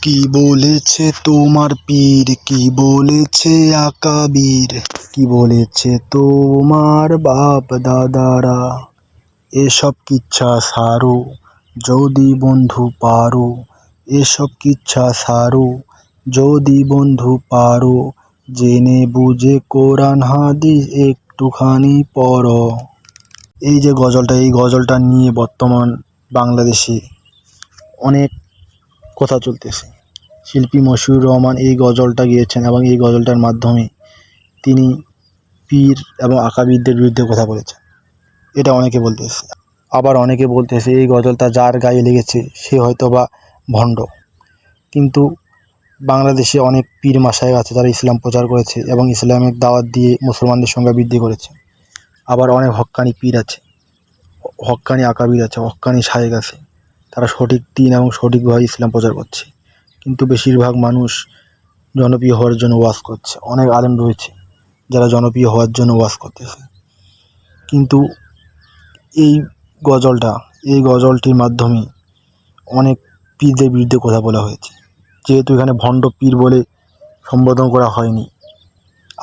কি বলেছে তোমার পীর, কি বলেছে আকাবির, কি বলেছে তোমার বাপ দাদারা? এসব কিচ্ছা সারো যদি বন্ধু পারো, এসব কিচ্ছা সারো যদি বন্ধু পারো, জেনে বুঝে কোরআন হাদিস একটুখানি পড়ো। এই যে গজলটা, এই গজলটা নিয়ে বর্তমান বাংলাদেশে অনেক কথা চলতেছে। শিল্পী মশিউর রহমান এই গজলটা গেয়েছেন এবং এই গজলটার মাধ্যমে তিনি পীর এবং আকাবিরদের বিরুদ্ধে কথা বলেছেন। এটা অনেকে বলতেছে, আবার অনেকে বলতেছে এই গজলটা যার গায়ে লেগেছে সে হয়তো বা ভণ্ড। কিন্তু বাংলাদেশে অনেক পীর মাশায়েখ আছে যারা ইসলাম প্রচার করেছে এবং ইসলামের দাওয়াত দিয়ে মুসলমানদের সংখ্যা বৃদ্ধি করেছে। আবার অনেক হক্কানি পীর আছে, হক্কানি আকাবির আছে, হক্কানি শায়েখ আছে, তারা সঠিক দিন এবং সঠিকভাবে ইসলাম প্রচার করছে। কিন্তু বেশিরভাগ মানুষ জনপ্রিয় হওয়ার জন্য ওয়াজ করছে। অনেক আলেম রয়েছে যারা জনপ্রিয় হওয়ার জন্য ওয়াজ করতেছে। কিন্তু এই গজলটির মাধ্যমে অনেক পীরদের বিরুদ্ধে কথা বলা হয়েছে, যেহেতু এখানে ভণ্ড পীর বলে সম্বোধন করা হয়নি।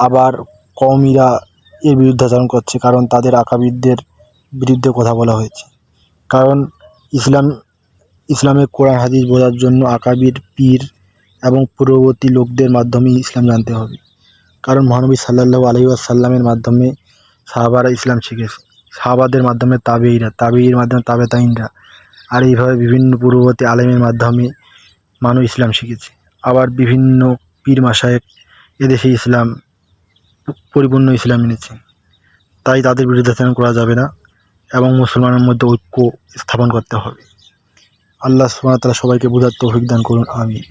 আবার কওমিরা এর বিরুদ্ধাচরণ করছে, কারণ তাদের আকাবিরদের বিরুদ্ধে কথা বলা হয়েছে। কারণ ইসলামের কোরআন হাদিস বোঝার জন্য আকাবির, পীর এবং পূর্ববর্তী লোকদের মাধ্যমেই ইসলাম জানতে হবে। কারণ মহানবী সাল্লাল্লাহু আলাইহি ওয়াসাল্লামের মাধ্যমে সাহাবারা ইসলাম শিখেছে, সাহাবাদের মাধ্যমে তাবেঈরা, তাবেঈর মাধ্যমে তাবে তাইনরা, আর এইভাবে বিভিন্ন পূর্ববর্তী আলেমের মাধ্যমে মানুষ ইসলাম শিখেছে। আবার বিভিন্ন পীর মাশায়েখ এদেশে ইসলাম পরিপূর্ণ ইসলাম এনেছে, তাই তাদের বিরুদ্ধাচরণ করা যাবে না এবং মুসলমানের মধ্যে ঐক্য স্থাপন করতে হবে। আল্লাহ সুবহানাহু ওয়া তাআলা সবাইকে বুঝার তৌফিক দান করুন, আমিন।